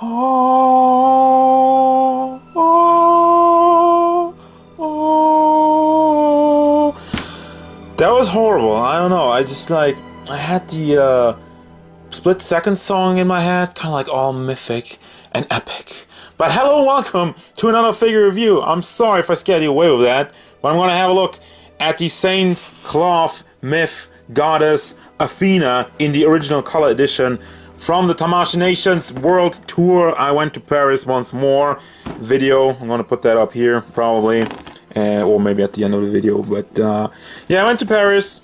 Oh, oh, oh. That was horrible. I don't know. I just like I had the split second song in my head, kind of like all mythic and epic. But hello, welcome to another figure review. I'm sorry if I scared you away with that, but I'm gonna have a look at the Saint Cloth Myth Goddess Athena in the original color edition from the Tamashii Nations World Tour. I went to Paris once more video. I'm gonna put that up here probably, or maybe at the end of the video. But yeah, I went to Paris.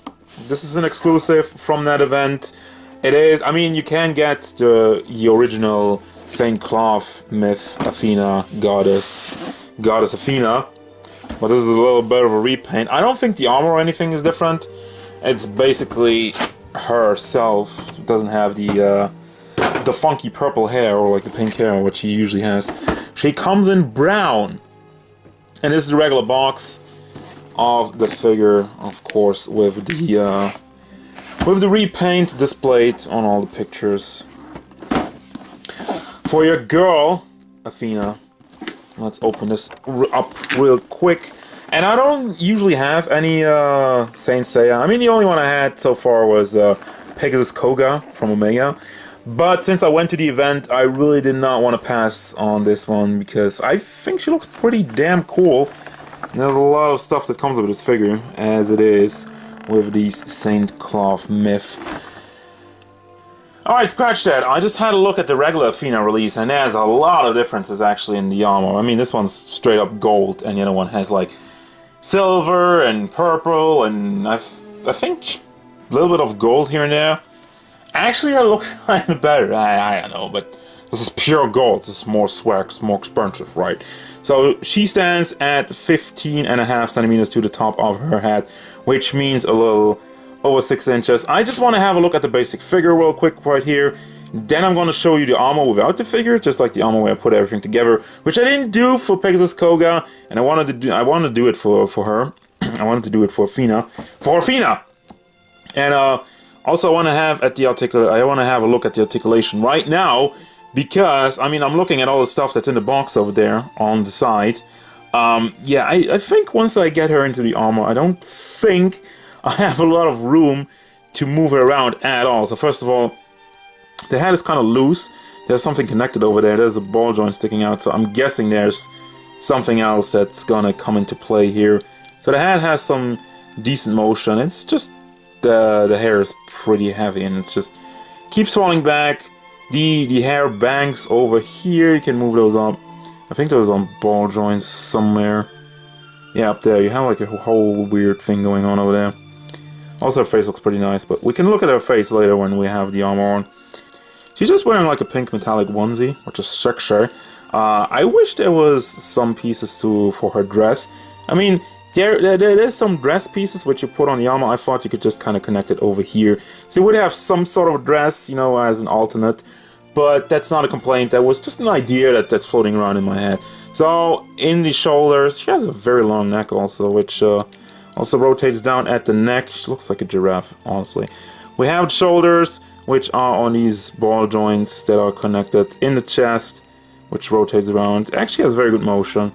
This is an exclusive from that event. It is. I mean, you can get the original Saint Cloth Myth Athena Goddess Athena, but this is a little bit of a repaint. I don't think the armor or anything is different. It's basically herself. It doesn't have the funky purple hair or like the pink hair, which she usually has. She comes in brown, and this is the regular box of the figure, of course, with the repaint displayed on all the pictures. For your girl, Athena, let's open this up real quick. And I don't usually have any Saint Seiya. I mean, the only one I had so far was Pegasus Koga from Omega. But since I went to the event, I really did not want to pass on this one because I think she looks pretty damn cool. And there's a lot of stuff that comes with this figure, as it is with these Saint Cloth Myth. Alright, scratch that. I just had a look at the regular Athena release, and there's a lot of differences actually in the armor. I mean, this one's straight up gold, and the other one has like silver and purple, and I think a little bit of gold here and there. Actually, that looks kind of better. I don't know, but this is pure gold. This is more swag, it's more expensive, right? So she stands at 15.5 centimeters to the top of her head, which means a little over 6 inches. I just want to have a look at the basic figure real quick right here. Then I'm going to show you the armor without the figure, just like the armor where I put everything together, which I didn't do for Pegasus Koga, and I wanted to do it for her. I wanted to do it for Athena, and also I want to have a look at the articulation right now, because I mean I'm looking at all the stuff that's in the box over there on the side. Yeah, I think once I get her into the armor, I don't think I have a lot of room to move her around at all. So first of all, the head is kind of loose. There's something connected over there. There's a ball joint sticking out, so I'm guessing there's something else that's gonna come into play here. So the head has some decent motion. It's just the hair is pretty heavy, and it's just keeps falling back. The hair banks over here. You can move those up. I think those on ball joints somewhere. Yeah, up there. You have like a whole weird thing going on over there. Also, her face looks pretty nice, but we can look at her face later when we have the armor on. She's just wearing like a pink metallic onesie, which is sexy. I wish there was some pieces for her dress. I mean, there's some dress pieces which you put on the armor. I thought you could just kind of connect it over here. So you would have some sort of dress, you know, as an alternate. But that's not a complaint. That was just an idea that's floating around in my head. So, in the shoulders, she has a very long neck also, which also rotates down at the neck. She looks like a giraffe, honestly. We have shoulders, which are on these ball joints that are connected in the chest, which rotates around. It actually has very good motion.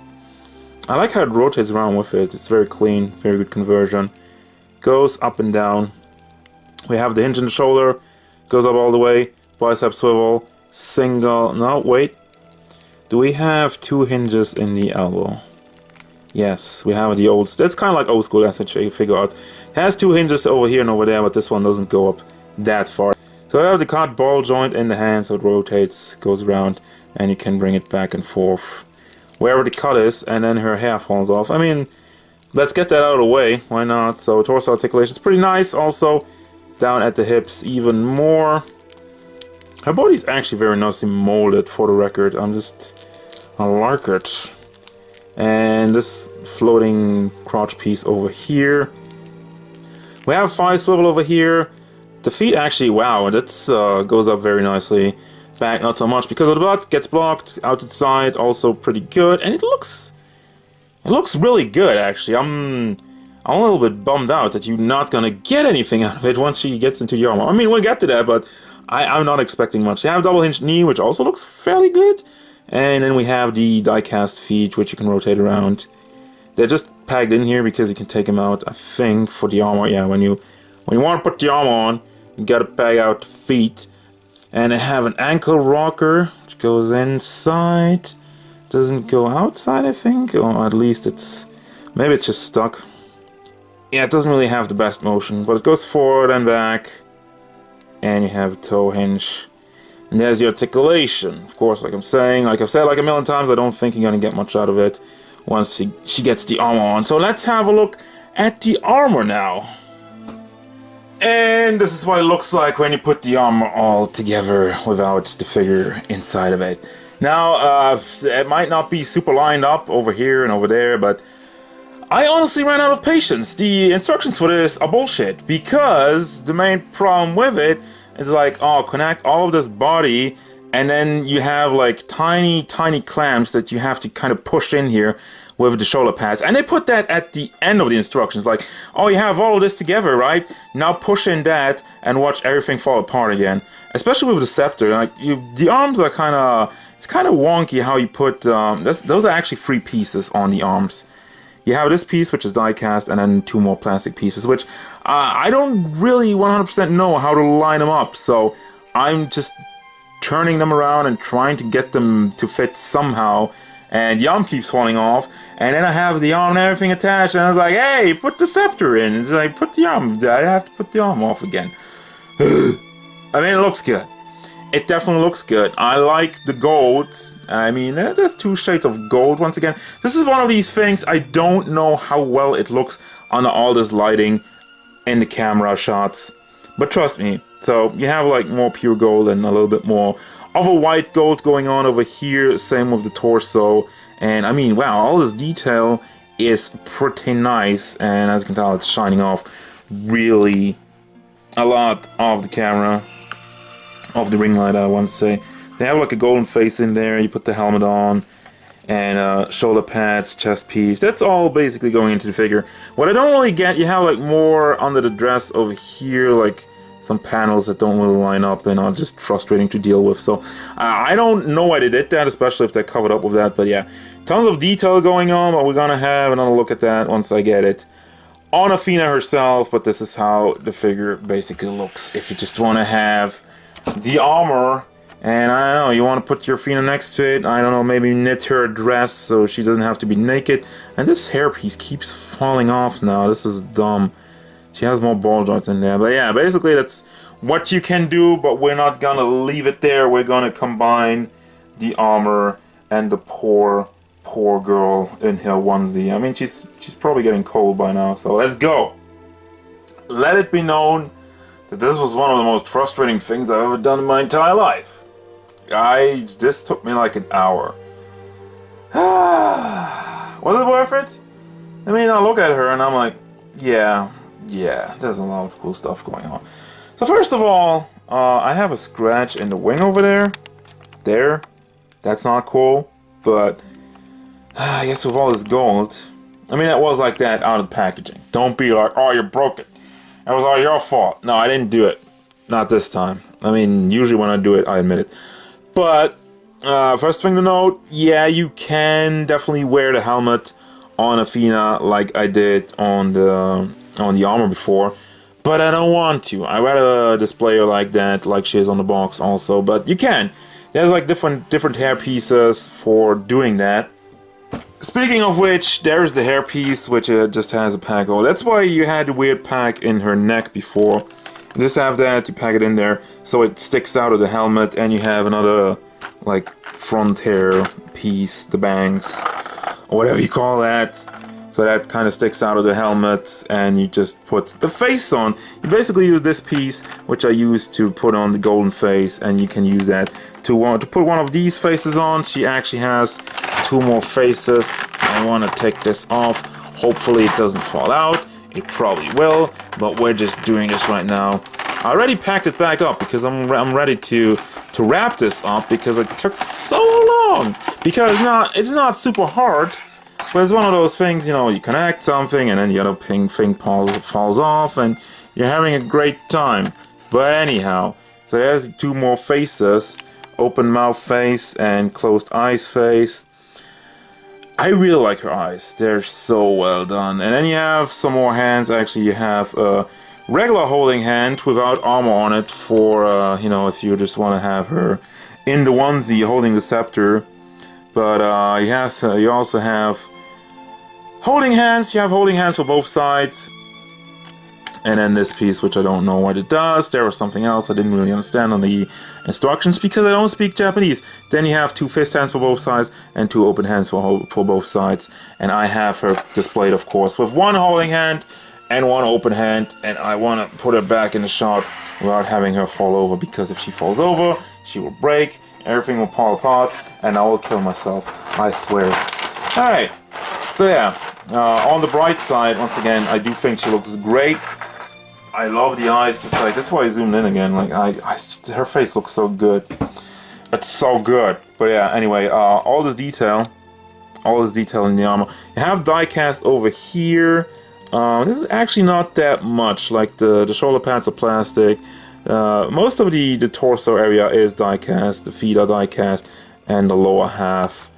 I like how it rotates around with it. It's very clean, very good conversion. Goes up and down. We have the hinge in the shoulder, goes up all the way. Bicep swivel, single. No, wait. Do we have two hinges in the elbow? Yes, we have the old. That's kind of like old school SHA figure art. It has two hinges over here and over there, but this one doesn't go up that far. So I have the card ball joint in the hand, so it rotates, goes around, and you can bring it back and forth wherever the cut is, and then her hair falls off. I mean, let's get that out of the way. Why not? So torso articulation is pretty nice. Also, down at the hips, even more. Her body's actually very nicely molded, for the record. I like it. And this floating crotch piece over here. We have thigh swivel over here. The feet actually, wow, that goes up very nicely. Back, not so much, because of the butt, gets blocked. Out to the side, also pretty good. And it looks really good, actually. I'm a little bit bummed out that you're not gonna get anything out of it once she gets into the armor. I mean, we'll get to that, but I'm not expecting much. You have double hinged knee, which also looks fairly good. And then we have the die-cast feet, which you can rotate around. They're just pegged in here because you can take them out, I think, for the armor. Yeah, when you want to put the armor on, you gotta peg out the feet. And they have an ankle rocker, which goes inside. Doesn't go outside, I think, or at least maybe it's just stuck. Yeah, it doesn't really have the best motion, but it goes forward and back. And you have a toe hinge. And there's your articulation. Of course, like I've said like a million times, I don't think you're gonna get much out of it once she gets the armor on. So let's have a look at the armor now. And this is what it looks like when you put the armor all together without the figure inside of it. Now, it might not be super lined up over here and over there, but I honestly ran out of patience. The instructions for this are bullshit, because the main problem with it is like, oh, connect all of this body, and then you have like tiny clamps that you have to kind of push in here with the shoulder pads. And they put that at the end of the instructions, like, oh, you have all of this together, right? Now push in that and watch everything fall apart again. Especially with the scepter, like the arms are it's kind of wonky how you put, those are actually 3 pieces on the arms. You have this piece, which is die cast, and then 2 more plastic pieces, which I don't really 100% know how to line them up, so I'm just turning them around and trying to get them to fit somehow, and the arm keeps falling off, and then I have the arm and everything attached, and I was like, hey, put the scepter in. It's like, put the arm, I have to put the arm off again. I mean, it looks good. It definitely looks good. I like the gold. I mean, there's 2 shades of gold once again. This is one of these things, I don't know how well it looks under all this lighting in the camera shots. But trust me, so you have like more pure gold and a little bit more of a white gold going on over here. Same with the torso. And I mean, wow, all this detail is pretty nice. And as you can tell, it's shining off really a lot of the camera. Of the ring light, I want to say. They have like a golden face in there. You put the helmet on, and shoulder pads, chest piece. That's all basically going into the figure. What I don't really get, you have like more under the dress over here, like some panels that don't really line up and are just frustrating to deal with. So I don't know why they did that, especially if they're covered up with that. But yeah, tons of detail going on. But we're gonna have another look at that once I get it on Athena herself. But this is how the figure basically looks. If you just want to have the armor, and I don't know, you want to put your Athena next to it, I don't know, maybe knit her a dress so she doesn't have to be naked. And this hairpiece keeps falling off now. This is dumb. She has more ball joints in there. But yeah, basically that's what you can do, but we're not gonna leave it there. We're gonna combine the armor and the poor girl in her onesie. I mean, she's probably getting cold by now, so let's go. Let it be known that this was one of the most frustrating things I've ever done in my entire life. This took me like an hour. Was it worth it? I mean, I look at her and I'm like, yeah, there's a lot of cool stuff going on. So first of all, I have a scratch in the wing over there. That's not cool, but I guess with all this gold, I mean, it was like that out of the packaging. Don't be like, oh, you broke it. That was all your fault. No, I didn't do it. Not this time. I mean, usually when I do it, I admit it. But, first thing to note, yeah, you can definitely wear the helmet on Athena like I did on the armor before. But I don't want to. I rather display her like that, like she is on the box also. But you can. There's like different hair pieces for doing that. Speaking of which, there's the hairpiece, which just has a pack. Oh, that's why you had the weird pack in her neck before. You just have that, you pack it in there, so it sticks out of the helmet, and you have another, like, front hair piece, the bangs, or whatever you call that. So that kind of sticks out of the helmet, and you just put the face on. You basically use this piece, which I used to put on the golden face, and you can use that to put one of these faces on. She actually has 2 more faces. I want to take this off. Hopefully it doesn't fall out. It probably will, but we're just doing this right now. I already packed it back up because I'm ready to wrap this up because it took so long. Because it's not super hard, but it's one of those things, you know, you connect something and then the other thing falls off and you're having a great time. But anyhow, So there's 2 more faces. Open mouth face and closed eyes face. I really like her eyes. They're so well done. And then you have some more hands. Actually, you have a regular holding hand without armor on it for, you know, if you just want to have her in the onesie holding the scepter. But you also have holding hands. You have holding hands for both sides. And then this piece, which I don't know what it does. There was something else I didn't really understand on the instructions because I don't speak Japanese. Then you have 2 fist hands for both sides and 2 open hands for both sides. And I have her displayed, of course, with 1 holding hand and 1 open hand. And I want to put her back in the shot without having her fall over, because if she falls over, she will break, everything will fall apart, and I will kill myself. I swear. Alright, so yeah, on the bright side, once again, I do think she looks great. I love the eyes, just like, that's why I zoomed in again, like, her face looks so good. It's so good. But yeah, anyway, all this detail in the armor. You have die cast over here. This is actually not that much, like the shoulder pads are plastic. Most of the torso area is die cast, the feet are die cast, and the lower half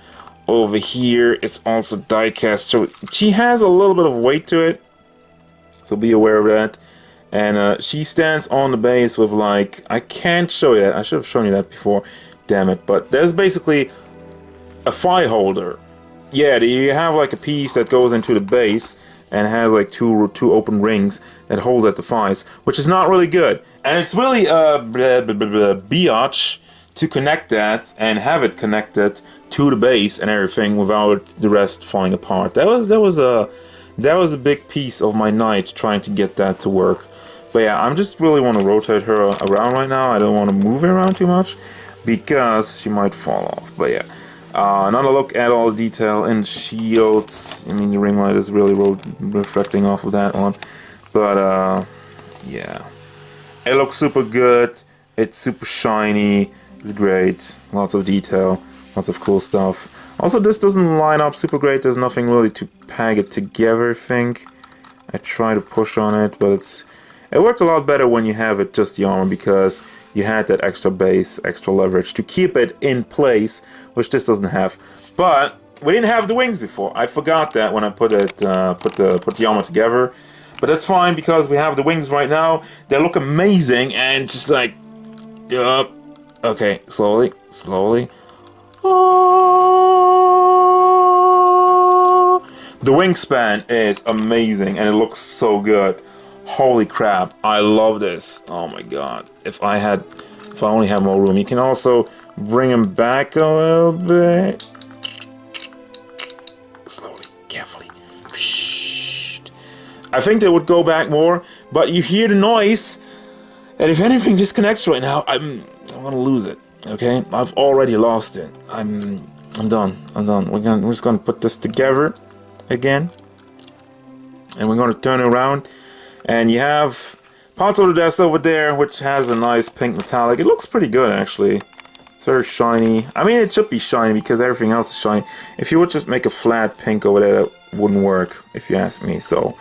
over here it's also die cast. So she has a little bit of weight to it, so be aware of that. And she stands on the base with, like, I can't show you that. I should have shown you that before. Damn it. But there's basically a thigh holder. Yeah, you have like a piece that goes into the base and has like two open rings that holds at the thighs, which is not really good. And it's really biatch to connect that and have it connected to the base and everything without the rest falling apart. That was a big piece of my night trying to get that to work. But yeah, I'm just really want to rotate her around right now. I don't want to move her around too much because she might fall off. But yeah, another look at all the detail in shields. I mean, the ring light is really reflecting off of that one. But yeah, it looks super good. It's super shiny. It's great. Lots of detail. Lots of cool stuff. Also, this doesn't line up super great. There's nothing really to peg it together, I think. I try to push on it, but it worked a lot better when you have it just the armor, because you had that extra base, extra leverage to keep it in place, which this doesn't have. But we didn't have the wings before. I forgot that when I put the armor together. But that's fine because we have the wings right now. They look amazing and just like, okay, slowly. The wingspan is amazing and it looks so good. Holy crap, I love this. Oh my god. If I only had more room. You can also bring him back a little bit. Slowly, carefully. I think they would go back more, but you hear the noise, and if anything disconnects right now, I'm gonna lose it. Okay? I've already lost it. I'm done. We're just gonna put this together again, and we're gonna turn it around. And you have parts of the desk over there, which has a nice pink metallic. It looks pretty good, actually. It's very shiny. I mean, it should be shiny because everything else is shiny. If you would just make a flat pink over there, that wouldn't work, if you ask me. So,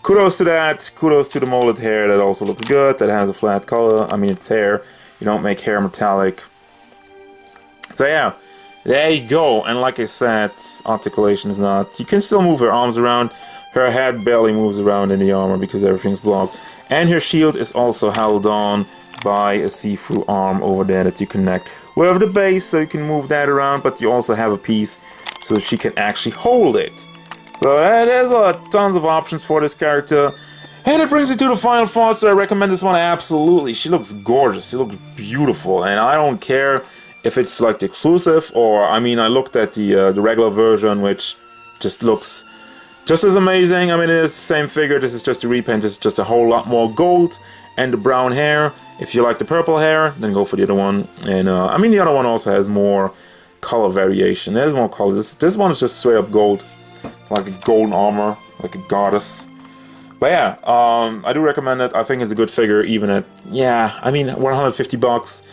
kudos to that. Kudos to the molded hair. That also looks good. That has a flat color. I mean, it's hair. You don't make hair metallic. So, yeah. There you go. And like I said, articulation is not... You can still move her arms around. Her head barely moves around in the armor because everything's blocked. And her shield is also held on by a see-through arm over there that you connect with the base, so you can move that around, but you also have a piece so she can actually hold it. So there's tons of options for this character. And it brings me to the final thought, so I recommend this one absolutely. She looks gorgeous, she looks beautiful, and I don't care if it's like the exclusive, or, I mean, I looked at the regular version, which just looks just as amazing. I mean, it is the same figure. This is just a repaint. This is just a whole lot more gold and the brown hair. If you like the purple hair, then go for the other one. And I mean, the other one also has more color variation. There's more color. This one is just straight up gold, like a golden armor, like a goddess. But yeah, I do recommend it. I think it's a good figure, even at, yeah, I mean, 150 bucks.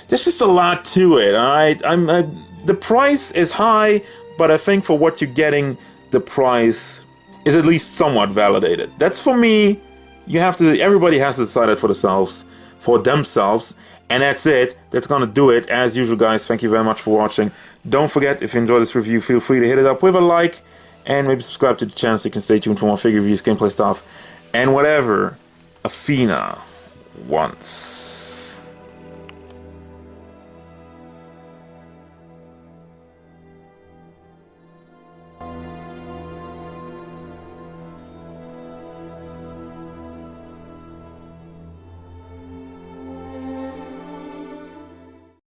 There's just a lot to it. All right, the price is high, but I think for what you're getting, the price is at least somewhat validated. That's for me. You have to. Everybody has to decide that for themselves, And that's it. That's gonna do it. As usual, guys, thank you very much for watching. Don't forget, if you enjoyed this review, feel free to hit it up with a like, and maybe subscribe to the channel so you can stay tuned for more figure reviews, gameplay stuff, and whatever Athena wants.